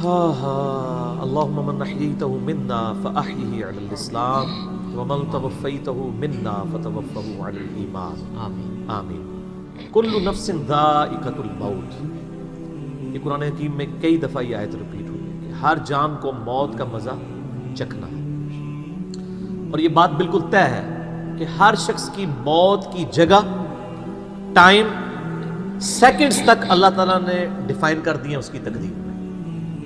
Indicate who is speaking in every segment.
Speaker 1: اللہم من احییتہ منا فاحیہ علی الاسلام ومن توفیتہ منا فتوفہ علی الایمان
Speaker 2: آمین
Speaker 1: آمین۔ کل نفس ذائقۃ الموت، یہ قرآن حکیم میں کئی دفعہ یہ آیت ریپیٹ ہوئی ہے کہ ہر جان کو موت کا مزہ چکھنا ہے، اور یہ بات بالکل طے ہے کہ ہر شخص کی موت کی جگہ، ٹائم، سیکنڈز تک اللہ تعالیٰ نے ڈیفائن کر دی ہے اس کی تقدیر میں،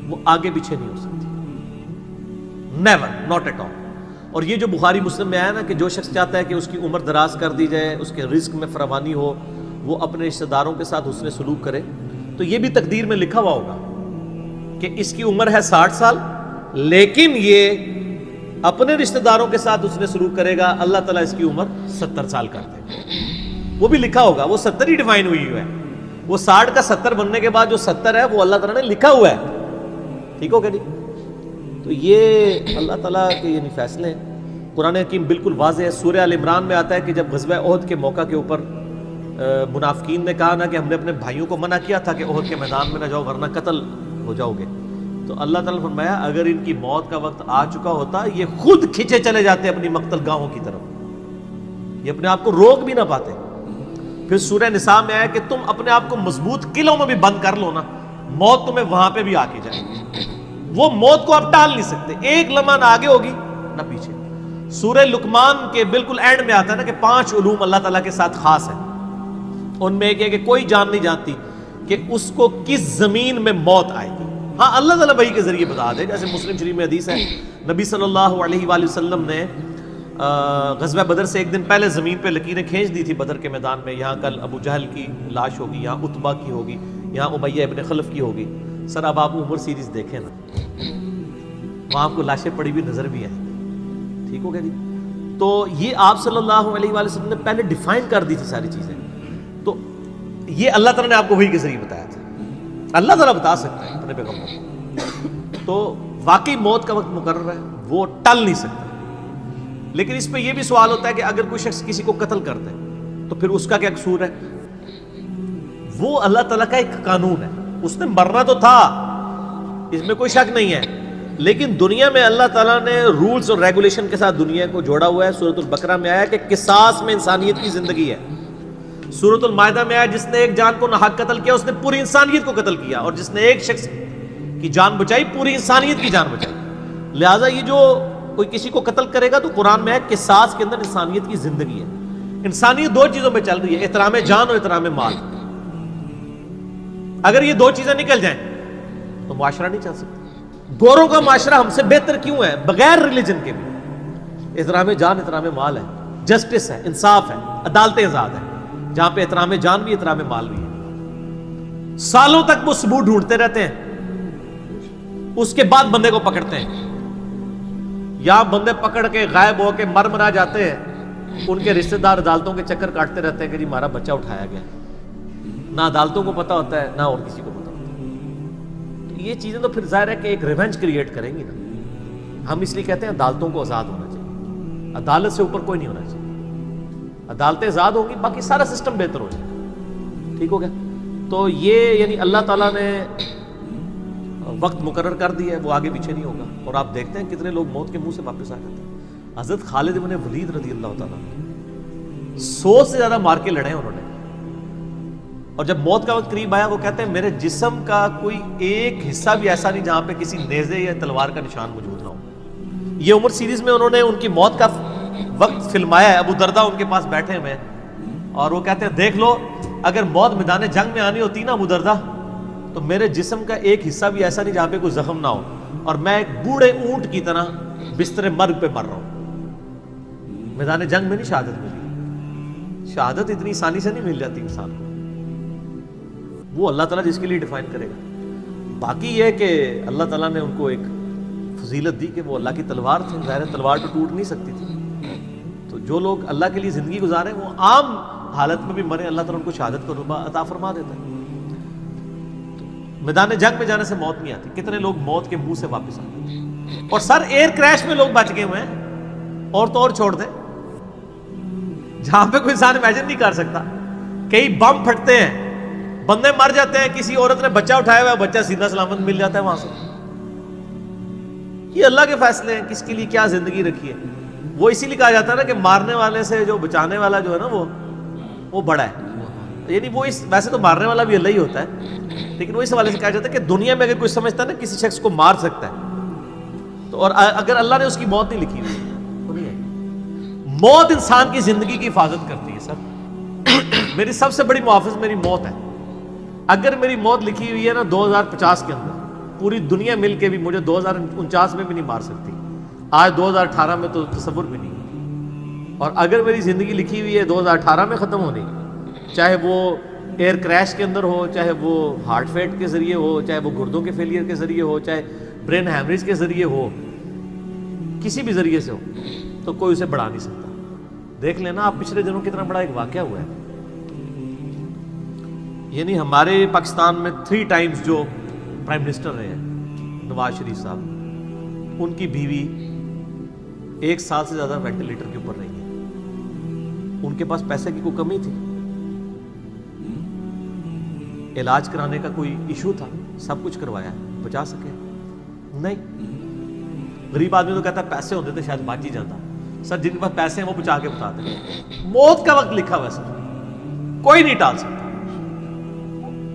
Speaker 1: وہ آگے پیچھے نہیں ہو سکتی، نیور، ناٹ ایٹ آل۔ اور یہ جو بخاری مسلم میں آیا نا کہ جو شخص چاہتا ہے کہ اس کی عمر دراز کر دی جائے، اس کے رزق میں فراوانی ہو، وہ اپنے رشتہ داروں کے ساتھ حسن سلوک کرے، تو یہ بھی تقدیر میں لکھا ہوا ہوگا کہ اس کی عمر ہے 60 سال، لیکن یہ اپنے رشتہ داروں کے ساتھ حسن سلوک کرے گا، اللہ تعالیٰ اس کی عمر 70 سال کر دے گا، وہ بھی لکھا ہوگا، وہ 70 ہی ڈیفائن ہوئی ہے، وہ 60 کا 70 بننے کے بعد جو 70 ہے وہ اللہ تعالیٰ نے لکھا ہوا ہے، ٹھیک ہو گیا جی؟ تو یہ اللہ تعالیٰ کے یعنی فیصلے ہیں۔ قرآن حکیم بالکل واضح ہے، سورہ آل عمران میں آتا ہے کہ جب غزوہ احد کے موقع کے اوپر منافقین نے کہا نا کہ ہم نے اپنے بھائیوں کو منع کیا تھا کہ احد کے میدان میں نہ جاؤ ورنہ قتل ہو جاؤ گے، تو اللہ تعالیٰ نے فرمایا اگر ان کی موت کا وقت آ چکا ہوتا یہ خود کھنچے چلے جاتے اپنی مقتل گاہوں کی طرف، یہ اپنے آپ کو روک بھی نہ پاتے۔ پھر سورہ نساء میں آیا کہ تم اپنے آپ کو مضبوط قلعوں میں بھی بند کر لو نا، موت تمہیں وہاں پہ بھی آ کے جائے گی، وہ موت کو آپ ٹال نہیں سکتے، ایک لمحہ نہ آگے ہوگی نہ پیچھے۔ سورہ لقمان کے بالکل اینڈ میں آتا ہے نا کہ 5 علوم اللہ تعالیٰ کے ساتھ خاص ہیں، ان میں ایک ہے کہ کوئی جان نہیں جانتی کہ اس کو کس زمین میں موت آئے گی، ہاں اللہ تعالیٰ وحی کے ذریعے بتا دے، جیسے مسلم شریف میں حدیث ہے نبی صلی اللہ علیہ وآلہ وسلم نے غزوہ بدر سے ایک دن پہلے زمین پہ لکیریں کھینچ دی تھی بدر کے میدان میں، یہاں کل ابو جہل کی لاش ہوگی، یہاں عتبہ کی ہوگی، یہاں امیہ ابن خلف کی ہوگی۔ سر اب آپ عمر سیریز دیکھیں نا، وہاں آپ کو لاشیں پڑی ہوئی نظر بھی آئیں، ٹھیک ہو گیا جی؟ تو یہ آپ صلی اللہ علیہ وآلہ وسلم نے پہلے ڈیفائن کر دی تھی ساری چیزیں، تو یہ اللہ تعالیٰ نے آپ کو وحی کے ذریعے بتایا تھا، اللہ تعالیٰ بتا سکتا ہے اپنے پیغمبر کو، تو واقعی موت کا وقت مقرر ہے، وہ ٹل نہیں سکتا۔ لیکن اس پہ یہ بھی سوال ہوتا ہے کہ اگر کوئی شخص کسی کو قتل کر دے تو پھر اس کا کیا قصور ہے؟ وہ اللہ تعالیٰ کا ایک قانون ہے، اس نے مرنا تو تھا، اس میں کوئی شک نہیں ہے، لیکن دنیا میں اللہ تعالیٰ نے رولز اور ریگولیشن کے ساتھ دنیا کو جوڑا ہوا ہے۔ سورۃ البقرہ میں آیا کہ قصاص میں انسانیت کی زندگی ہے، سورۃ المائدہ میں آیا جس نے ایک جان کو ناحق قتل کیا اس نے پوری انسانیت کو قتل کیا، اور جس نے ایک شخص کی جان بچائی پوری انسانیت کی جان بچائی۔ لہٰذا یہ جو کوئی کسی کو قتل کرے گا تو قرآن میں ہے قصاص کے اندر انسانیت کی زندگی ہے۔ انسانیت 2 چیزوں میں چل رہی ہے، احترام جان اور احترام مال۔ اگر یہ 2 چیزیں نکل جائیں تو معاشرہ نہیں چل سکتا۔ گوروں کا معاشرہ ہم سے بہتر کیوں ہے؟ بغیر ریلیجن کے بھی احترام جان احترام مال ہے، جسٹس ہے، انصاف ہے، عدالتیں آزاد ہے، جہاں پہ احترام جان بھی احترام مال بھی ہے۔ سالوں تک وہ ثبوت ڈھونڈتے رہتے ہیں، اس کے بعد بندے کو پکڑتے ہیں، یا بندے پکڑ کے غائب ہو کے مر مرا جاتے ہیں، ان کے رشتہ دار عدالتوں کے چکر کاٹتے رہتے ہیں کہ جی ہمارا بچہ اٹھایا گیا، نہ عدالتوں کو پتہ ہوتا ہے نہ اور کسی کو پتہ ہوتا ہے۔ تو یہ چیزیں تو پھر ظاہر ہے کہ ایک ریونج کریٹ کریں گی نا۔ ہم اس لیے کہتے ہیں عدالتوں کو آزاد ہونا چاہیے، عدالت سے اوپر کوئی نہیں ہونا چاہیے، عدالتیں آزاد ہوں گی باقی سارا سسٹم بہتر ہو جائے گا، ٹھیک ہو گیا؟ تو یہ یعنی اللہ تعالیٰ نے وقت مقرر کر دیا ہے، وہ آگے پیچھے نہیں ہوگا۔ اور آپ دیکھتے ہیں کتنے لوگ موت کے منہ سے واپس آ جاتے ہیں۔ حضرت خالد بن ولید رضی اللہ تعالیٰ 100 سے زیادہ مار کے لڑے انہوں نے، اور جب موت کا وقت قریب آیا وہ کہتے ہیں میرے جسم کا کوئی ایک حصہ بھی ایسا نہیں جہاں پہ کسی نیزے یا تلوار کا نشان موجود نہ ہو۔ یہ عمر سیریز میں انہوں نے ان کی موت کا وقت فلمایا ہے، ابو دردہ ان کے پاس بیٹھے ہوئے ہیں اور وہ کہتے ہیں دیکھ لو اگر موت میدان جنگ میں آنی ہوتی نا ابو دردہ تو میرے جسم کا ایک حصہ بھی ایسا نہیں جہاں پہ کوئی زخم نہ ہو، اور میں ایک بوڑھے اونٹ کی طرح بستر مرگ پہ مر رہا ہوں۔ میدان جنگ میں نہیں شہادت ملی، شہادت اتنی آسانی سے نہیں مل جاتی انسان کو، وہ اللہ تعالیٰ جس کے لیے ڈیفائن کرے گا۔ باقی یہ ہے کہ اللہ تعالیٰ نے ان کو ایک فضیلت دی کہ وہ اللہ کی تلوار تھی، ظاہر ہے تلوار تو ٹوٹ نہیں سکتی تھی، تو جو لوگ اللہ کے لیے زندگی گزارے وہ عام حالت میں بھی مرے اللہ تعالیٰ ان کو شہادت کا رتبہ عطا فرما دیتا ہے۔ میدان جنگ میں جانے سے موت نہیں آتی، کتنے لوگ موت کے منہ سے واپس آتے ہیں، اور سر ایئر کریش میں لوگ بچ گئے ہوئے ہیں، اور تو اور چھوڑ دیں جہاں پہ کوئی انسان امیجن نہیں کر سکتا، کئی بم پھٹتے ہیں، بندے مر جاتے ہیں، کسی عورت نے بچہ اٹھایا ہوا ہے، بچہ سیدھا سلامت مل جاتا ہے وہاں سے، یہ اللہ کے فیصلے ہیں کس کے لیے کیا زندگی رکھی ہے. وہ اسی لیے کہا جاتا ہے نا کہ مارنے والے سے جو بچانے والا جو ہے نا وہ بڑا ہے. یعنی وہ ویسے تو مارنے والا بھی اللہ ہی ہوتا ہے، لیکن وہ اس حوالے سے کہا جاتا ہے کہ دنیا میں اگر کوئی سمجھتا ہے نا کسی شخص کو مار سکتا ہے تو، اور اگر اللہ نے اس کی موت نہیں لکھی ہوئی تو نہیں ہے. موت انسان کی زندگی کی حفاظت کرتی ہے سر. میری سب سے بڑی محافظ میری موت ہے. اگر میری موت لکھی ہوئی ہے نا 2050 کے اندر، پوری دنیا مل کے بھی مجھے 2049 میں بھی نہیں مار سکتی. آج 2018 میں تو تصور بھی نہیں. اور اگر میری زندگی لکھی ہوئی ہے 2018 میں ختم ہونی، چاہے وہ ایئر کریش کے اندر ہو، چاہے وہ ہارٹ فیٹ کے ذریعے ہو، چاہے وہ گردوں کے فیلئر کے ذریعے ہو، چاہے برین ہیمریج کے ذریعے ہو، کسی بھی ذریعے سے ہو، تو کوئی اسے بڑھا نہیں سکتا. دیکھ لینا آپ پچھلے دنوں کتنا بڑا ایک واقعہ ہوا ہے. یعنی ہمارے پاکستان میں 3 ٹائمز جو پرائم منسٹر رہے ہیں نواز شریف صاحب، ان کی بیوی 1 سال سے زیادہ وینٹیلیٹر کے اوپر رہی ہے. ان کے پاس پیسے کی کوئی کمی تھی؟ علاج کرانے کا کوئی ایشو تھا؟ سب کچھ کروایا، بچا سکے؟ نہیں. غریب آدمی تو کہتا ہے پیسے ہوتے تھے شاید بچ ہی جاتا. سر جن کے پاس پیسے ہیں وہ بچا کے بتاتے ہیں. موت کا وقت لکھا ہوا ہے سر، کوئی نہیں ٹال سکتا.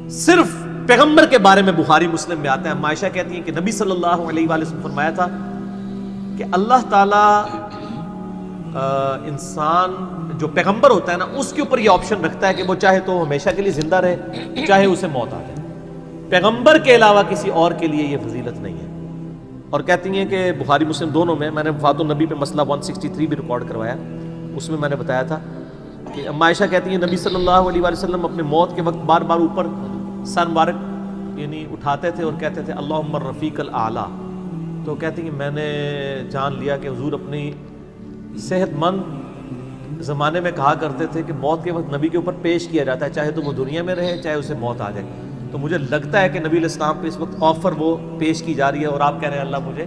Speaker 1: صرف پیغمبر کے بارے میں بخاری مسلم میں آتا ہے، عائشہ کہتی ہیں کہ نبی صلی اللہ علیہ وآلہ وسلم فرمایا تھا کہ اللہ تعالیٰ انسان جو پیغمبر ہوتا ہے نا اس کے اوپر یہ آپشن رکھتا ہے کہ وہ چاہے تو ہمیشہ کے لیے زندہ رہے، چاہے اسے موت آ جائے. پیغمبر کے علاوہ کسی اور کے لیے یہ فضیلت نہیں ہے. اور کہتی ہیں کہ بخاری مسلم دونوں میں نے وفات النبی پہ مسئلہ 163 بھی ریکارڈ کروایا، اس میں نے بتایا تھا کہ عائشہ کہتی ہیں نبی صلی اللہ علیہ وآلہ وسلم اپنے موت کے وقت بار بار اوپر سر مبارک یعنی اٹھاتے تھے اور کہتے تھے اللہم الرفیق الاعلیٰ. تو کہتی ہیں میں نے جان لیا کہ حضور اپنی صحت مند زمانے میں کہا کرتے تھے کہ موت کے وقت نبی کے اوپر پیش کیا جاتا ہے، چاہے تو وہ دنیا میں رہے چاہے اسے موت آ جائے. تو مجھے لگتا ہے کہ نبی علیہ السلام پہ اس وقت آفر وہ پیش کی جا رہی ہے اور آپ کہہ رہے ہیں اللہ مجھے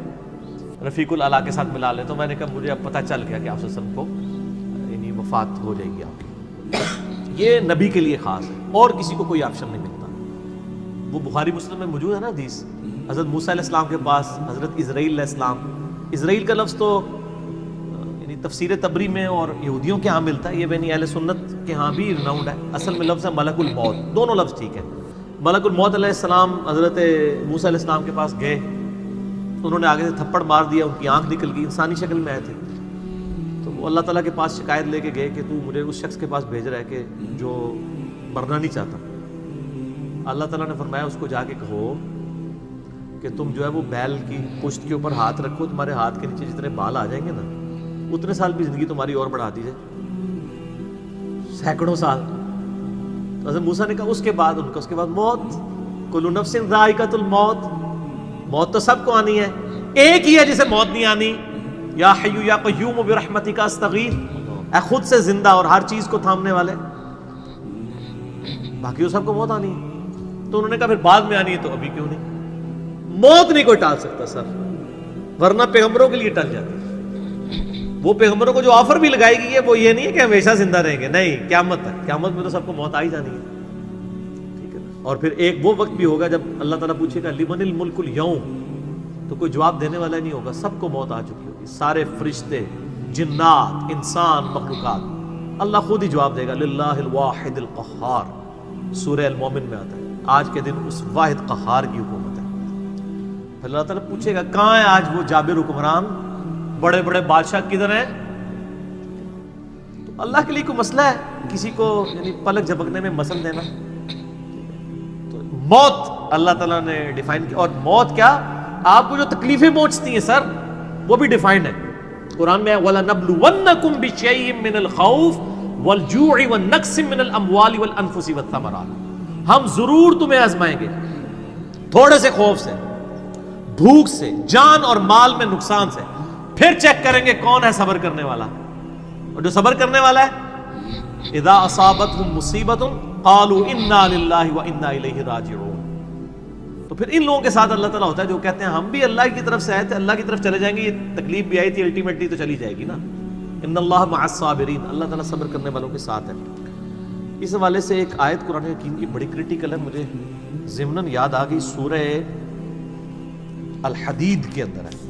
Speaker 1: رفیق الاعلیٰ کے ساتھ ملا لے. تو میں نے کہا مجھے اب پتہ چل گیا کہ آپ صلی اللہ علیہ وسلم کو یعنی وفات ہو جائے گی آپ کی. یہ نبی کے لیے خاص ہے اور کسی کو کوئی آپشن نہیں ملتا. وہ بخاری مسلم میں موجود ہے نا حدیث، حضرت موسیٰ علیہ السلام کے پاس حضرت اسرائیل علیہ السلام. اسرائیل کا لفظ تو یعنی تفسیر تبری میں اور یہودیوں کے ہاں ملتا ہے، یہ بنی اہل سنت کے ہاں بھی رناؤنڈ ہے. اصل میں لفظ ہے ملک الموت. دونوں لفظ ٹھیک ہے. ملک الموت علیہ السلام حضرت موسیٰ علیہ السلام کے پاس گئے، انہوں نے آگے سے تھپڑ مار دیا، ان کی آنکھ نکل گئی، انسانی شکل میں آئے تھے. تو وہ اللہ تعالیٰ کے پاس شکایت لے کے گئے کہ تو مجھے اس شخص کے پاس بھیج رہا ہے کہ جو مرنا نہیں چاہتا. اللہ تعالیٰ نے فرمایا اس کو جا کے کہو کہ تم جو ہے وہ بیل کی پشت کے اوپر ہاتھ رکھو، تمہارے ہاتھ کے نیچے جتنے بال آ جائیں گے نا اتنے سال بھی زندگی تمہاری اور بڑھا دی جائے، سینکڑوں سال. تو حضرت موسیٰ نے کہا اس کے بعد ان کا اس کے بعد موت. کل نفس ذائقۃ الموت، موت تو سب کو آنی ہے، ایک ہی ہے جسے موت نہیں آنی. یا حی یا قیوم برحمتک استغیث، اے خود سے زندہ اور ہر چیز کو تھامنے والے، باقی وہ سب کو موت آنی ہے. تو انہوں نے کہا پھر بعد میں آنی ہے تو ابھی کیوں نہیں؟ موت نہیں کوئی ٹال سکتا سر، ورنہ پیغمبروں کے لیے ٹل جاتی. وہ پیغمبروں کو جو آفر بھی لگائی گئی ہے وہ یہ نہیں ہے کہ ہمیشہ زندہ رہیں گے، نہیں، قیامت تک. قیامت میں تو سب کو موت آ ہی جانی ہے، ٹھیک ہے نا. اور پھر ایک وہ وقت بھی ہوگا جب اللہ تعالیٰ پوچھے گا لمن الملک اليوم، تو کوئی جواب دینے والا نہیں ہوگا، سب کو موت آ چکی ہوگی. سارے فرشتے، جنات، انسان، مخلوقات، اللہ خود ہی جواب دے گا للہ الواحد القہار. سورہ المومن میں آتا ہے آج کے دن اس واحد قہار کی حکومت ہے. پھر اللہ تعالیٰ پوچھے گا کہاں ہے آج وہ جابر حکمران، بڑے بڑے بادشاہ کدھر ہیں؟ تو اللہ کے لیے کوئی مسئلہ ہے کسی کو یعنی پلک جھپکنے میں مثل دینا؟ تو موت اللہ تعالیٰ نے ڈیفائن کی. اور موت کیا، آپ کو جو تکلیفیں پہنچتی ہیں سر وہ بھی ڈیفائنڈ ہے. قرآن میں وَلَنَبْلُوَنَّكُمْ بِشَيْءٍ مِّنَ الْخَوْفِ وَالْجُوعِ وَالنَّقْصِ مِّنَ الْأَمْوَالِ وَالْأَنفُسِ وَالثَّمَرَاتِ. ہم ضرور تمہیں آزمائیں گے تھوڑے سے خوف سے، بھوک سے، جان اور مال میں نقصان سے، پھر چیک کریں گے کون ہے صبر کرنے والا. اور جو صبر کرنے والا ہے اذا اصابتهم مصیبۃ قالوا انا للہ وانا الیہ راجعون. تو پھر ان لوگوں کے ساتھ اللہ تعالیٰ ہوتا ہے جو کہتے ہیں ہم بھی اللہ کی طرف سے آئے تھے، اللہ کی طرف چلے جائیں گے، یہ تکلیف بھی آئی تھی الٹیمیٹلی تو چلی جائے گی نا. ان اللہ مع الصابرین، اللہ تعالیٰ صبر کرنے والوں کے ساتھ ہے. اس حوالے سے ایک آیت قرآن حکیم کی بڑی کریٹیکل ہے، مجھے ضمناً یاد آ گئی، سورہ الحدید کے اندر ہے.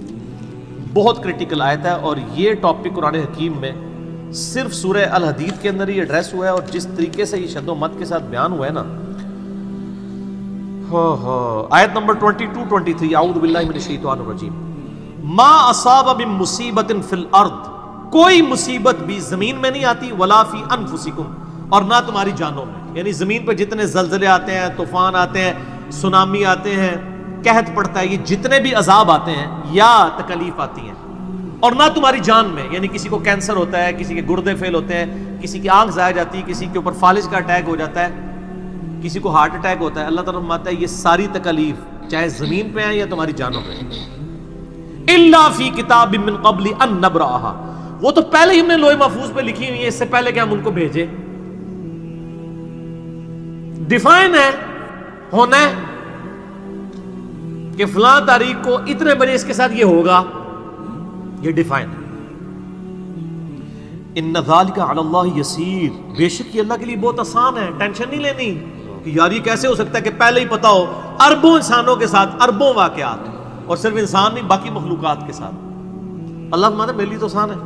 Speaker 1: بہت کرٹیکل آیت ہے، اور یہ ٹاپک قرآن حکیم میں صرف سورہ الحدید کے اندر ہی ایڈریس ہوا ہے، اور جس طریقے سے یہ شد و مت کے ساتھ بیان ہوا ہے نا، آیت نمبر 22-23، اعوذ باللہ من الشیطان الرجیم، ما اصاب من مصیبت فی الارض، کوئی مصیبت بھی زمین میں نہیں آتی، ولا فی انفسکم، اور نہ تمہاری جانوں میں، یعنی زمین پہ جتنے زلزلے آتے ہیں، طوفان آتے ہیں، سونامی آتے ہیں، قحط پڑتا ہے، یہ جتنے بھی عذاب آتے ہیں یا تکلیف آتی ہیں، اور نہ تمہاری جان میں، یعنی کسی کو کینسر ہوتا ہے، کسی کے گردے فیل ہوتے ہیں، کسی کی آنکھ ضائع جاتی ہے، کسی کے اوپر فالج کا اٹیک ہو جاتا ہے، کسی کو ہارٹ اٹیک ہوتا ہے، اللہ تعالیٰ فرماتا ہے یہ ساری تکلیف چاہے زمین پہ ہیں یا تمہاری جانوں پہ، الا فی کتاب من قبل ان نبرأها، وہ تو پہلے ہی ہم نے لوح محفوظ پہ لکھی ہوئی ہے، اس سے پہلے کہ ہم ان کو بھیجے، ڈیفائن ہے، ہونا ہے کہ فلاں تاریخ کو اتنے بجے اس کے ساتھ یہ ہوگا، یہ ڈیفائن ہے۔ ان ذالک علی اللہ یسیر، بے شک یہ اللہ کے لیے بہت آسان ہے، ٹینشن نہیں لینی کہ یار یہ کیسے ہو سکتا ہے کہ پہلے ہی پتا ہو، اربوں انسانوں کے ساتھ اربوں واقعات، اور صرف انسان نہیں باقی مخلوقات کے ساتھ، اللہ فرماتا ہے میرے لیے تو آسان ہے،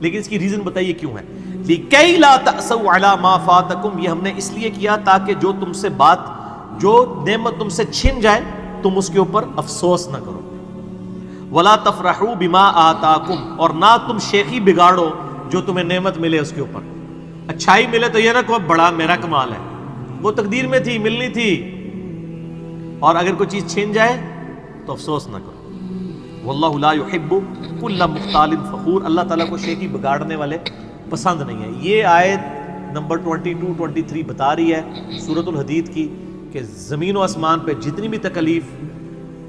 Speaker 1: لیکن اس کی ریزن بتائیے کیوں ہے، لِكَيْ لَا تَأْسَوْا عَلَى مَا فَاتَكُمْ، یہ ہم نے اس لیے کیا تاکہ جو تم سے بات، جو نعمت تم سے چھن جائے تم اس کے اوپر افسوس نہ کرو، وَلَا تَفْرَحُوا بِمَا آتَاكُمْ، اور نہ تم شیخی بگاڑو جو تمہیں نعمت ملے اس کے اوپر، اچھائی ملے تو یہ نہ کہو بڑا میرا کمال ہے، وہ تقدیر میں تھی، ملنی تھی، اور اگر کوئی چیز چھن جائے تو افسوس نہ کرو، واللہ لا يحب كل مختال فخور، اللہ تعالیٰ کو شیخی بگاڑنے والے پسند نہیں ہے۔ یہ آیت نمبر 22-23 بتا رہی ہے سورۃ الحدید کی کہ زمین و آسمان پہ جتنی بھی تکلیف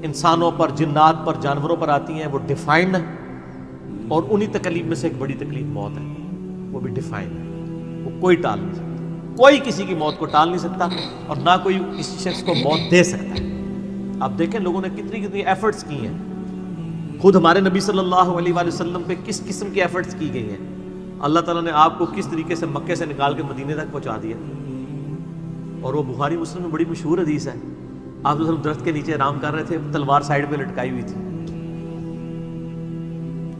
Speaker 1: انسانوں پر، جنات پر، جانوروں پر آتی ہیں وہ ڈیفائنڈ ہے، اور انہی تکلیف میں سے ایک بڑی تکلیف موت ہے، وہ بھی ڈیفائنڈ ہے، وہ کوئی ٹال نہیں سکتا، کوئی کسی کی موت کو ٹال نہیں سکتا، اور نہ کوئی کسی شخص کو موت دے سکتا ہے۔ آپ دیکھیں لوگوں نے کتنی ایفرٹس کی ہیں، خود ہمارے نبی صلی اللہ علیہ وآلہ وسلم پہ کس قسم کی ایفرٹس کی گئی ہیں، اللہ تعالیٰ نے آپ کو کس طریقے سے مکے سے نکال کے مدینے تک پہنچا دیا، اور وہ بخاری مسلم میں بڑی مشہور حدیث ہے، آپ تو صرف درخت کے نیچے آرام کر رہے تھے، تلوار سائیڈ پہ لٹکائی ہوئی تھی،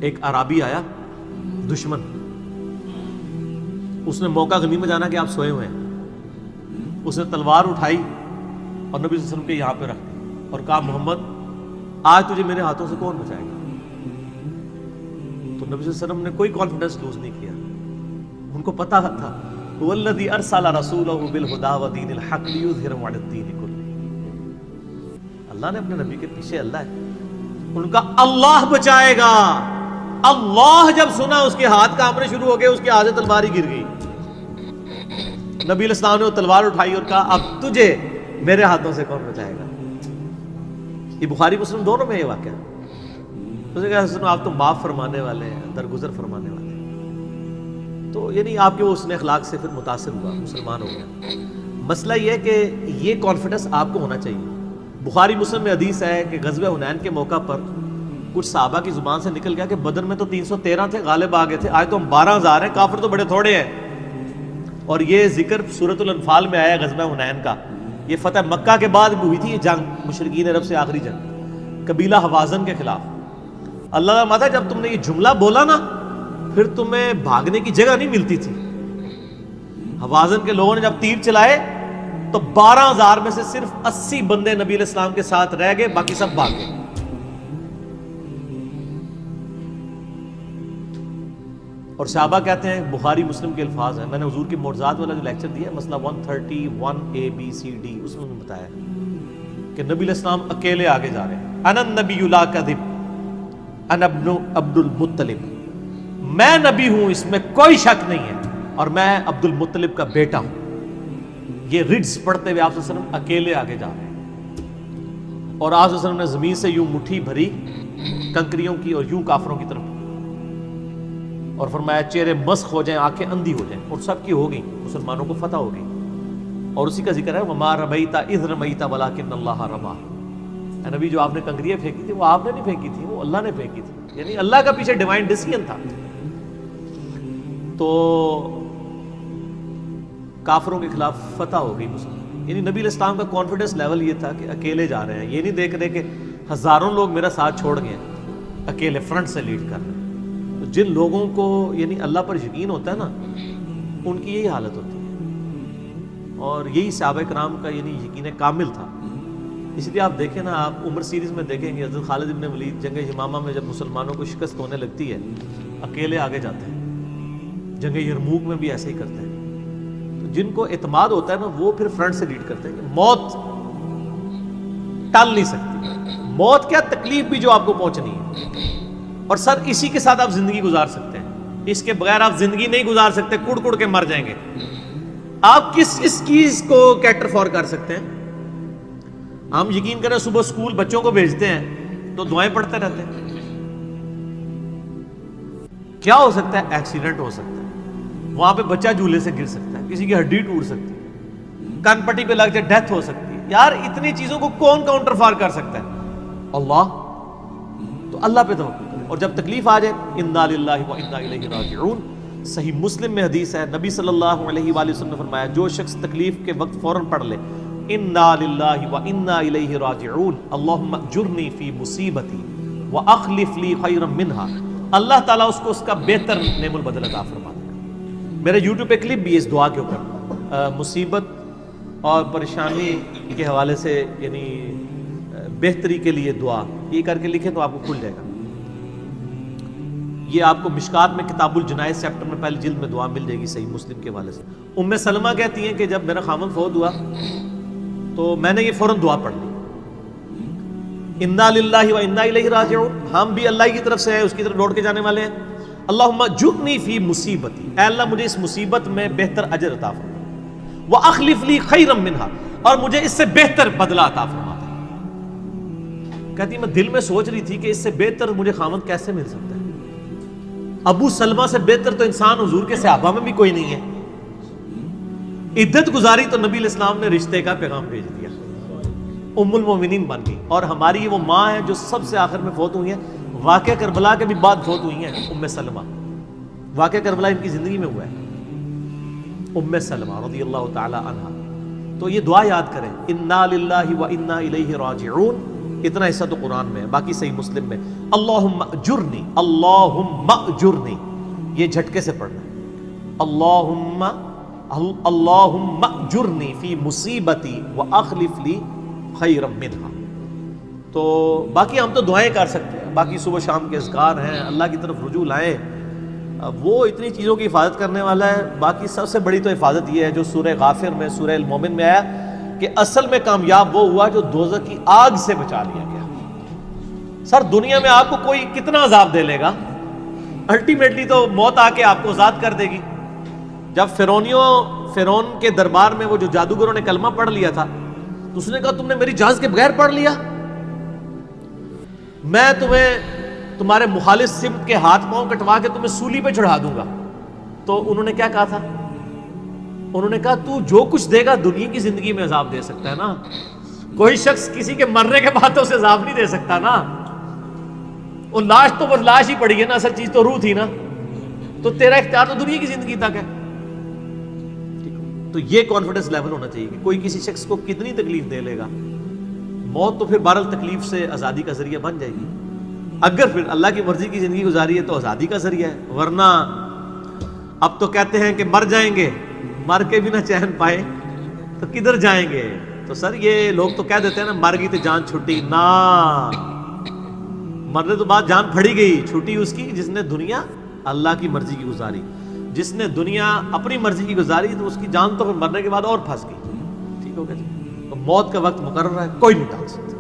Speaker 1: ایک عرابی آیا دشمن، اس نے موقع غنیمت جانا کہ آپ سوئے ہوئے ہیں، اس نے تلوار اٹھائی اور نبی صلی اللہ علیہ وسلم کے یہاں پہ رکھ دی اور کہا محمد آج تجھے میرے ہاتھوں سے کون بچائے گا؟ تو نبی صلی اللہ علیہ وسلم نے کوئی کانفیڈنس لوز نہیں کیا، ان کو پتا تھا هو الذی ارسل رسولہ بالہدی ودین الحق لیظہرہ علی الدین کلہ، اللہ نے اپنے نبی کے پیچھے اللہ ہے، ان کا اللہ بچائے گا، اللہ جب سنا اس کے ہاتھ کانپنے شروع ہو گئے، اس کے ہاتھ سے تلوار ہی گر گئی، نبی علیہ السلام نے وہ تلوار اٹھائی اور کہا اب تجھے میرے ہاتھوں سے کون بچائے گا؟ یہ بخاری مسلم دونوں میں یہ واقعہ ہے۔ اس نے کہا آپ تو معاف فرمانے والے ہیں، درگزر فرمانے والے ہیں، تو یعنی آپ کے وہ حسن اخلاق سے پھر متاثر ہوا، مسلمان ہو گیا۔ مسئلہ یہ ہے کہ یہ کانفیڈنس آپ کو ہونا چاہیے۔ بخاری مسلم میں حدیث ہے کہ غزوہ حنین کے موقع پر کچھ صحابہ کی زبان سے نکل گیا کہ بدر میں تو 313 تھے، غالب آ گئے تھے، آج تو ہم 12,000 ہیں، کافر تو بڑے تھوڑے ہیں، اور یہ ذکر سورۃ الانفال میں آیا غزوہ حنین کا، یہ فتح مکہ کے بعد بھی ہوئی تھی یہ جنگ، مشرکین عرب سے آخری جنگ قبیلہ حوازن کے خلاف۔ اللہ کا ماتا جب تم نے یہ جملہ بولا نا پھر تمہیں بھاگنے کی جگہ نہیں ملتی تھی، حوازن کے لوگوں نے جب تیر چلائے تو 12,000 میں سے صرف 80 بندے نبی علیہ السلام کے ساتھ رہ گئے، باقی سب بھاگ گئے۔ اور صحابہ کہتے ہیں، بخاری مسلم کے الفاظ ہیں، میں نے حضور کی معجزات والا جو لیکچر دیا ہے مسئلہ 131 A اس میں بتایا کہ نبی علیہ السلام اکیلے آگے جا رہے ہیں، انا النبی لا کذب انا ابن عبد المطلب، میں نبی ہوں اس میں کوئی شک نہیں ہے، اور میں عبد المطلب کا بیٹا ہوں۔ یہ رڈز پڑھتے ہوئے آپ صلی اللہ علیہ وسلم اکیلے آگے جا رہے ہیں، اور آپ صلی اللہ علیہ وسلم نے زمین سے یوں مٹھی بھری کنکریوں کی اور یوں کافروں کی طرف، اور فرمایا چہرے مسخ ہو جائیں، آنکھیں اندھی ہو جائیں، اور سب کی ہو گئی، مسلمانوں کو فتح ہو گئی۔ اور اسی کا ذکر ہے وَمَا رَمَيْتَ إِذْ رَمَيْتَ وَلَكِنَّ اللَّهَ رَمَىٰ، اے نبی جو آپ نے کنکریاں پھینکی تھی وہ آپ نے نہیں پھینکی تھی، وہ اللہ نے پھینکی تھی، یعنی اللہ کا پیچھے ڈیوائن ڈیسیژن تھا۔ تو کافروں کے خلاف فتح ہو گئی مسلم، یعنی نبی علیہ السلام کا کانفیڈنس لیول یہ تھا کہ اکیلے جا رہے ہیں، یہ نہیں دیکھ رہے کہ ہزاروں لوگ میرا ساتھ چھوڑ گئے ہیں، اکیلے فرنٹ سے لیڈ کر رہے ہیں. تو جن لوگوں کو یعنی اللہ پر یقین ہوتا ہے نا، ان کی یہی حالت ہوتی ہے، اور یہی صحابہ کرام کا یعنی یقین کامل تھا. اس لیے آپ دیکھیں نا، آپ عمر سیریز میں دیکھیں گے حضرت خالد ابن ولید جنگ یمامہ میں جب مسلمانوں کو شکست ہونے لگتی ہے اکیلے آگے جاتے ہیں. جنگ یرموک میں بھی ایسے ہی کرتے ہیں. تو جن کو اعتماد ہوتا ہے نا وہ پھر فرنٹ سے لیڈ کرتے ہیں کہ موت ٹال نہیں سکتی. موت کیا، تکلیف بھی جو آپ کو پہنچنی ہے، اور سر اسی کے ساتھ آپ زندگی گزار سکتے ہیں. اس کے بغیر آپ زندگی نہیں گزار سکتے، کڑ کڑ کے مر جائیں گے. آپ کس چیز کو کیٹر فور کر سکتے ہیں؟ ہم یقین کریں صبح اسکول بچوں کو بھیجتے ہیں تو دعائیں پڑھتے رہتے ہیں. کیا ہو سکتا ہے؟ ایکسیڈنٹ ہو سکتا ہے، وہاں پہ بچہ جھولے سے گر سکتا ہے، کسی کی ہڈی ٹوٹ سکتی ہے، کان پٹی پہ لگ جائے ڈیتھ ہو سکتی ہے. یار اتنی چیزوں کو کون کاؤنٹر فار کر سکتا ہے؟ اللہ. تو اللہ پہ توکل کریں، اور جب تکلیف آ جائے انا للہ و انا الیہ راجعون. صحیح مسلم میں حدیث ہے، نبی صلی اللہ علیہ وآلہ وسلم نے فرمایا جو شخص تکلیف کے وقت فوراً پڑھ لے انا للہ و انا الیہ راجعون اللہم اجرنی فی مصیبتی واخلف لی خیرا منہا، اللہ تعالیٰ اس کو اس کا بہتر نعم البدل عطا فرما دے گا. میرے یوٹیوب پہ کلپ بھی ہے اس دعا کے اوپر، مصیبت اور پریشانی کے حوالے سے یعنی بہتری کے لیے دعا، یہ کر کے لکھیں تو آپ کو کھل جائے گا. یہ آپ کو مشکات میں کتاب الجنائز چیپٹر میں پہلی جلد میں دعا مل جائے گی صحیح مسلم کے حوالے سے. ام سلمہ کہتی ہیں کہ جب میرا خامن فوت ہوا تو میں نے یہ فوراً دعا پڑھ لی، انا للہ و انا الیہ راجعون، ہم بھی اللہ کی طرف سے ہیں، اس کی طرف لوٹ کے جانے والے ہیں. اللہم اجرنی فی مصیبتی، اے اللہ مجھے اس مصیبت میں بہتر اجر عطا فرما، واخلف لی خیرا منہا، اور مجھے اس سے بہتر بدلہ عطا فرما دے. کہتی میں دل میں سوچ رہی تھی کہ اس سے بہتر مجھے خامد کیسے مل سکتا ہے. ابو سلمہ سے بہتر تو انسان حضور کے صحابہ میں بھی کوئی نہیں ہے. عدت گزاری تو نبی علیہ السلام نے رشتے کا پیغام بھیج دیا، ام المومنین بن گئی. اور ہماری وہ ماں ہے جو سب سے آخر میں فوت ہوئی ہیں، واقعہ کربلا کے بھی بعد فوت ہوئی ہیں، ام سلمہ. واقعہ کربلا ان کی زندگی میں ہوا ہے، ام سلمہ رضی اللہ تعالی عنہا. تو یہ دعا یاد کریں، انا للہ و انا الیہ راجعون. اتنا حصہ تو قرآن میں ہے، باقی صحیح مسلم میں اللہم اجرنی، اللہم اجرنی، یہ جھٹکے سے پڑھنا، اللہم اجرنی فی مصیبتی واخلف لی خیرا منہا. تو باقی ہم تو دعائیں کر سکتے ہیں، باقی صبح شام کے اذکار ہیں، اللہ کی طرف رجوع لائیں، وہ اتنی چیزوں کی حفاظت کرنے والا ہے. باقی سب سے بڑی تو حفاظت یہ ہے جو سورہ غافر میں، سورہ المومن میں آیا کہ اصل میں کامیاب وہ ہوا جو دوزخ کی آگ سے بچا لیا گیا. سر دنیا میں آپ کو کوئی کتنا عذاب دے لے گا، الٹیمیٹلی تو موت آ کے آپ کو آزاد کر دے گی. جب فرعون کے دربار میں وہ جو جادوگروں نے کلمہ پڑھ لیا تھا تو اس نے کہا تم نے میری اجازت کے بغیر پڑھ لیا، میں تمہیں تمہارے مخالف سمت کے ہاتھ پاؤں کٹوا کے تمہیں سولی پہ چڑھا دوں گا. تو انہوں نے کیا کہا تھا؟ انہوں نے کہا تو جو کچھ دے گا دنیا کی زندگی میں عذاب دے سکتا ہے نا، کوئی شخص کسی کے مرنے کے بعد تو اسے عذاب نہیں دے سکتا نا. وہ لاش تو بس لاش ہی پڑی ہے نا، اصل چیز تو روح تھی نا. تو تیرا اختیار تو دنیا کی زندگی تک ہے. تو یہ کانفیڈنس لیول ہونا چاہیے کہ کوئی کسی شخص کو کتنی تکلیف دے لے گا، موت تو پھر بہرحال تکلیف سے آزادی کا ذریعہ بن جائے گی. اگر پھر اللہ کی مرضی کی زندگی گزاری ہے تو آزادی کا ذریعہ ہے، ورنہ اب تو کہتے ہیں کہ مر جائیں گے، مر کے بھی نہ چین پائے تو کدھر جائیں گے. تو سر یہ لوگ تو کہہ دیتے ہیں نا مر گئی تو جان چھٹی، نہ، مرنے تو بعد جان پھڑی گئی، چھٹی اس کی جس نے دنیا اللہ کی مرضی کی گزاری. جس نے دنیا اپنی مرضی کی گزاری تو اس کی جان تو پھر مرنے کے بعد اور پھنس گئی. ٹھیک ہو گیا جی. تو موت کا وقت مقرر ہے، کوئی نہیں ڈال سکتا.